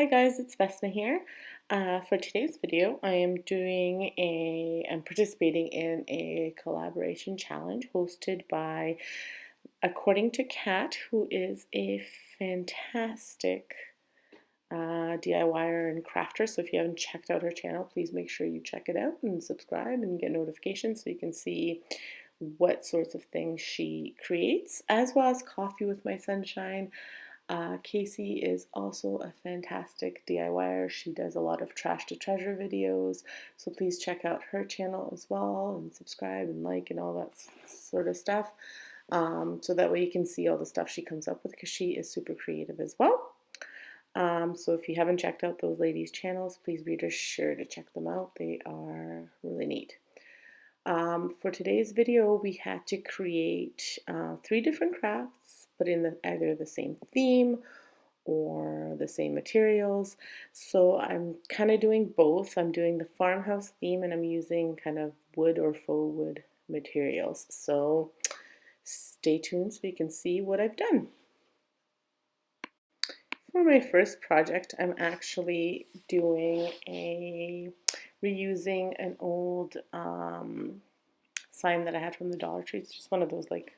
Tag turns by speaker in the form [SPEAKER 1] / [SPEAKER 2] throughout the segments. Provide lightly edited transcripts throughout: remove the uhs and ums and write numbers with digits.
[SPEAKER 1] Hi guys, it's Vesna here. For today's video, I'm participating in a collaboration challenge hosted by According to Kat, who is a fantastic DIYer and crafter. So if you haven't checked out her channel, please make sure you check it out and subscribe and get notifications so you can see what sorts of things she creates, as well as Coffee with My Sunshine. Casey is also a fantastic DIYer. She does a lot of trash to treasure videos, so please check out her channel as well and subscribe and like and all that sort of stuff, so that way you can see all the stuff she comes up with, because she is super creative as well. So if you haven't checked out those ladies' channels, please be sure to check them out. They are really neat. For today's video, we had to create 3 different crafts, but in either the same theme or the same materials. So I'm kind of doing both. I'm doing the farmhouse theme, and I'm using kind of wood or faux wood materials. So stay tuned so you can see what I've done. For my first project, I'm actually reusing an old sign that I had from the Dollar Tree. It's just one of those like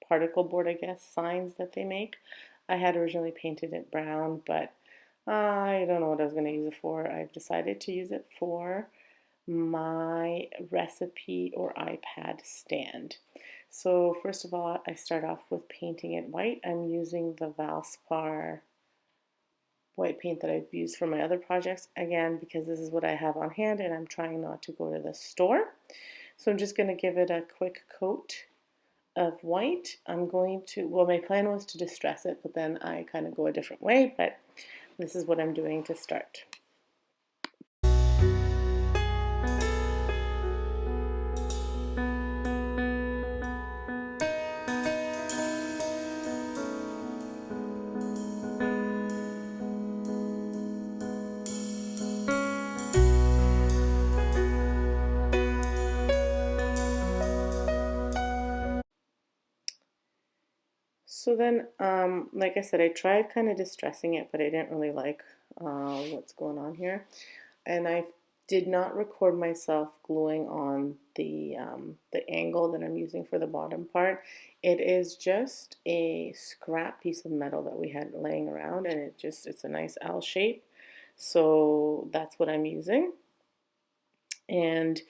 [SPEAKER 1] particle board, I guess, signs that they make. I had originally painted it brown, but I don't know what I was going to use it for. I've decided to use it for my recipe or iPad stand. So first of all, I start off with painting it white. I'm using the Valspar white paint that I've used for my other projects, again because this is what I have on hand and I'm trying not to go to the store. So I'm just going to give it a quick coat of white. My plan was to distress it, but then I kind of go a different way, but this is what I'm doing to start. So then, like I said, I tried kind of distressing it, but I didn't really like what's going on here. And I did not record myself gluing on the angle that I'm using for the bottom part. It is just a scrap piece of metal that we had laying around, and it's a nice L shape. So that's what I'm using. And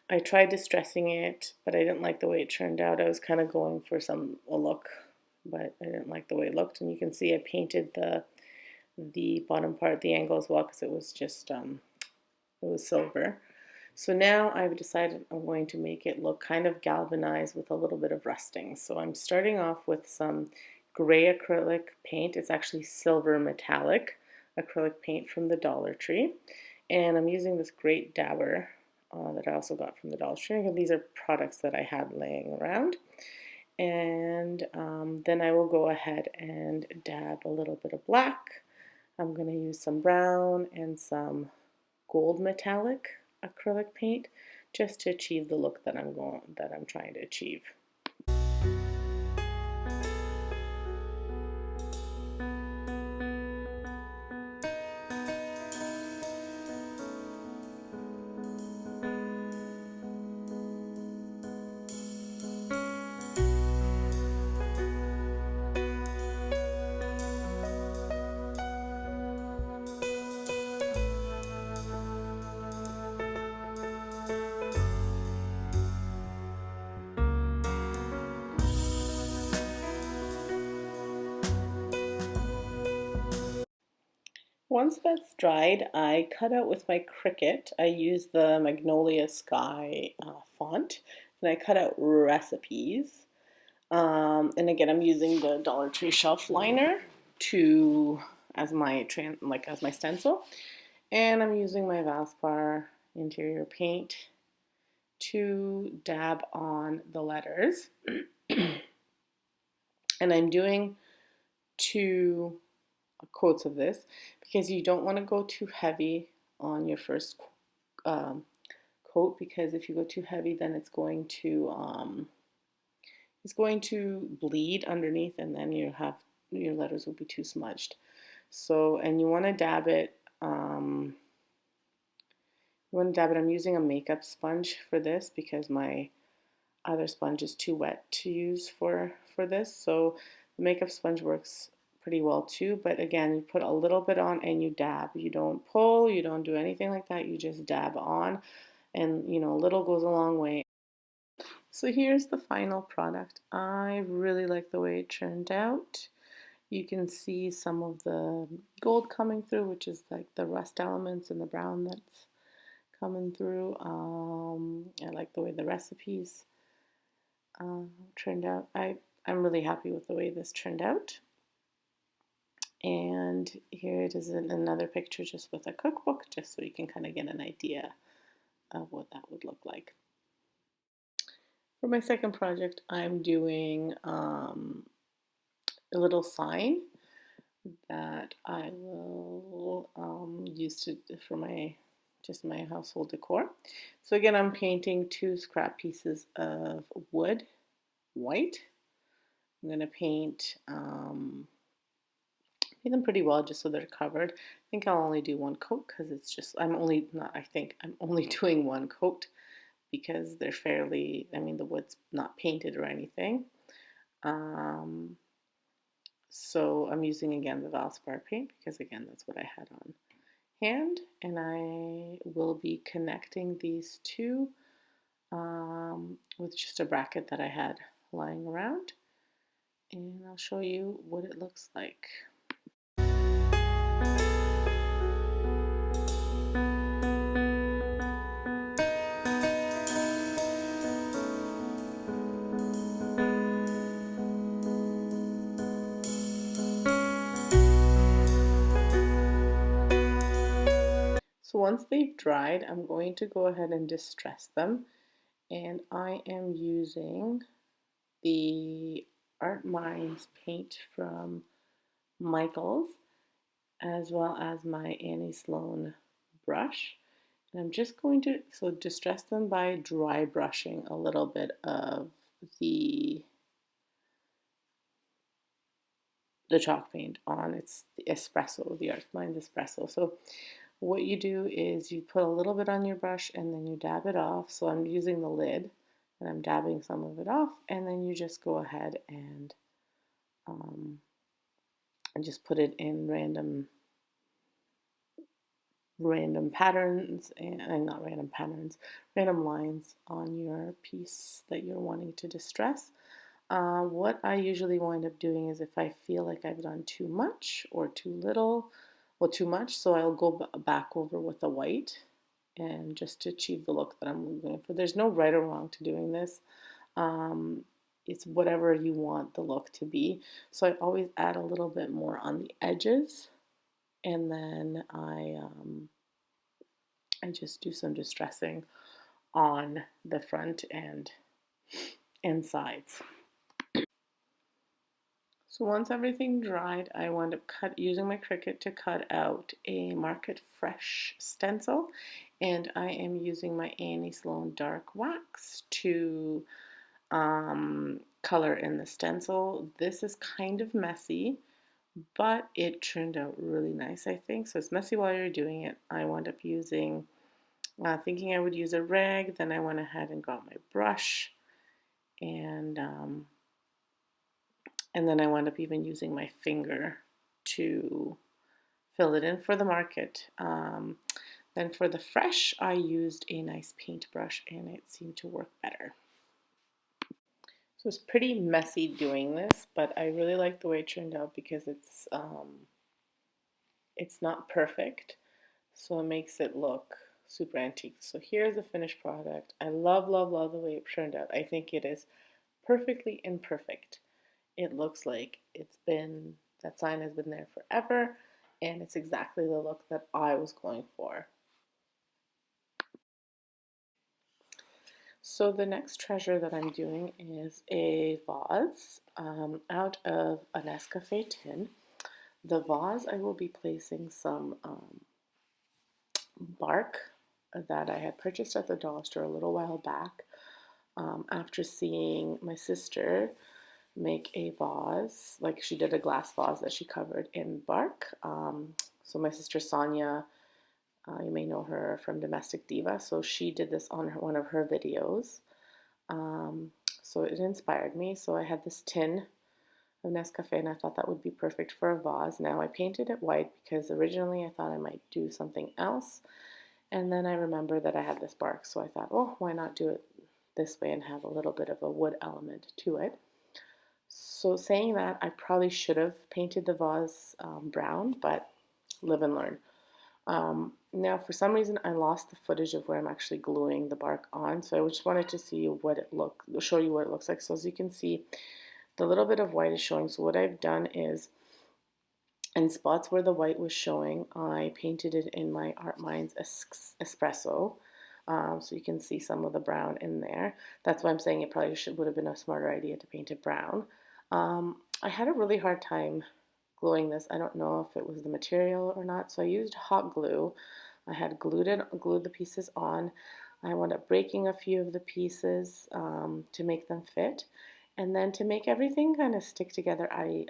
[SPEAKER 1] I tried distressing it, but I didn't like the way it turned out. I was kind of going for a look, but I didn't like the way it looked. And you can see I painted the bottom part, the angle as well, because it was just it was silver. So now I've decided I'm going to make it look kind of galvanized with a little bit of rusting. So I'm starting off with some gray acrylic paint. It's actually silver metallic acrylic paint from the Dollar Tree. And I'm using this great dabber that I also got from the Dollar Tree. And these are products that I had laying around. And then I will go ahead and dab a little bit of black. I'm going to use some brown and some gold metallic acrylic paint just to achieve the look that I'm trying to achieve. Once that's dried, I cut out with my Cricut. I use the Magnolia Sky font, and I cut out recipes. And again, I'm using the Dollar Tree shelf liner as my stencil, and I'm using my Valspar interior paint to dab on the letters. And I'm doing 2 coats of this because you don't want to go too heavy on your first coat, because if you go too heavy, then it's going to bleed underneath, and then your letters will be too smudged. So, and you want to dab it, I'm using a makeup sponge for this because my other sponge is too wet to use for this. So the makeup sponge works pretty well too, but again, you put a little bit on and you dab. You don't pull, you don't do anything like that. You just dab on, and a little goes a long way. So here's the final product. I really like the way it turned out. You can see some of the gold coming through, which is like the rust elements, and the brown that's coming through. I like the way the recipes turned out. I'm really happy with the way this turned out. And here it is in another picture just with a cookbook, just so you can kind of get an idea of what that would look like. For my second project, I'm doing a little sign that I will use for my household decor. So again, I'm painting 2 scrap pieces of wood white. I'm going to paint them pretty well just so they're covered. I think I'll only do one coat because it's just, I'm only doing one coat because they're fairly, the wood's not painted or anything. So I'm using again the Valspar paint because again that's what I had on hand, and I will be connecting these two with just a bracket that I had lying around, and I'll show you what it looks like. So once they've dried, I'm going to go ahead and distress them, and I am using the Art Minds paint from Michaels, as well as my Annie Sloan brush. And I'm just going to distress them by dry brushing a little bit of the chalk paint on. It's the espresso, the Art Minds espresso. So what you do is you put a little bit on your brush and then you dab it off. So I'm using the lid and I'm dabbing some of it off, and then you just go ahead and just put it in random patterns, and not random patterns, random lines on your piece that you're wanting to distress. What I usually wind up doing is if I feel like I've done too much or too little, well, too much, so I'll go back over with the white and just to achieve the look that I'm going for. There's no right or wrong to doing this. It's whatever you want the look to be. So I always add a little bit more on the edges, and then I just do some distressing on the front and sides. So once everything dried, I wound up using my Cricut to cut out a Market Fresh stencil, and I am using my Annie Sloan dark wax to color in the stencil. This is kind of messy, but it turned out really nice, I think. So it's messy while you're doing it. I wound up using, thinking I would use a rag, then I went ahead and got my brush, and then I wound up even using my finger to fill it in for the market. Then for the fresh, I used a nice paintbrush, and it seemed to work better. So it's pretty messy doing this, but I really like the way it turned out because it's not perfect, so it makes it look super antique. So here's the finished product. I love, love, love the way it turned out. I think it is perfectly imperfect. It looks like that sign has been there forever, and it's exactly the look that I was going for. So the next treasure that I'm doing is a vase out of a Nescafe tin. The vase, I will be placing some bark that I had purchased at the dollar store a little while back after seeing my sister make a vase. Like she did a glass vase that she covered in bark. So my sister Sonia, you may know her from Domestic Diva. So she did this on one of her videos. So it inspired me. So I had this tin of Nescafe and I thought that would be perfect for a vase. Now I painted it white because originally I thought I might do something else. And then I remembered that I had this bark. So I thought, oh, why not do it this way and have a little bit of a wood element to it. So saying that, I probably should have painted the vase brown, but live and learn. Now, for some reason, I lost the footage of where I'm actually gluing the bark on, so I just wanted to see show you what it looks like. So as you can see, the little bit of white is showing. So what I've done is, in spots where the white was showing, I painted it in my Art Minds espresso. So you can see some of the brown in there. That's why I'm saying it probably would have been a smarter idea to paint it brown. I had a really hard time gluing this. I don't know if it was the material or not, so I used hot glue. I had glued the pieces on. I wound up breaking a few of the pieces to make them fit. And then to make everything kind of stick together, I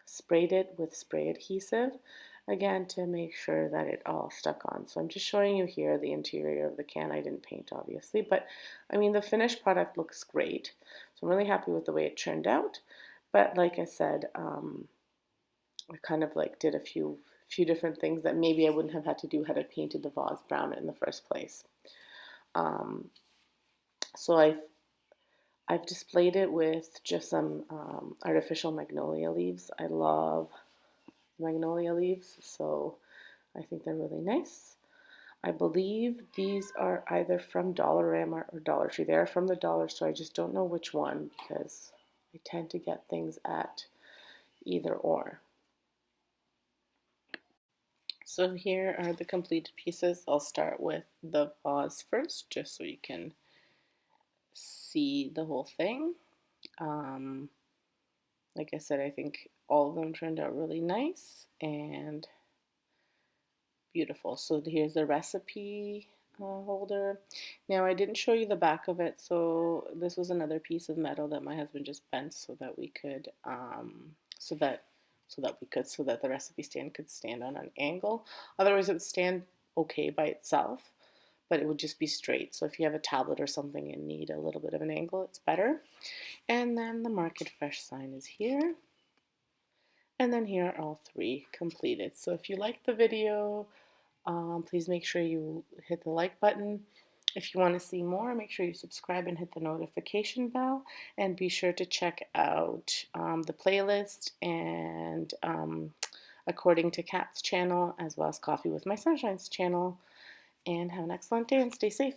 [SPEAKER 1] sprayed it with spray adhesive, again to make sure that it all stuck on. So I'm just showing you here the interior of the can. I didn't paint obviously, but I mean the finished product looks great. So I'm really happy with the way it turned out. But like I said, I kind of like did a few different things that maybe I wouldn't have had to do had I painted the vase brown in the first place. So I've displayed it with just some artificial magnolia leaves. I love magnolia leaves, so I think they're really nice. I believe these are either from Dollarama or Dollar Tree. They're from the dollar store. I just don't know which one because I tend to get things at either or. So here are the completed pieces. I'll start with the vase first, just so you can see the whole thing. Like I said, I think all of them turned out really nice and beautiful. So here's the recipe holder. Now I didn't show you the back of it, so this was another piece of metal that my husband just bent so that we could so that the recipe stand could stand on an angle. Otherwise it would stand okay by itself, but it would just be straight. So if you have a tablet or something and need a little bit of an angle, it's better. And then the Market Fresh sign is here. And then here are all three completed. So if you liked the video, please make sure you hit the like button. If you want to see more, make sure you subscribe and hit the notification bell. And be sure to check out the playlist and According to Kat's channel, as well as Coffee with My Sunshine's channel. And have an excellent day and stay safe.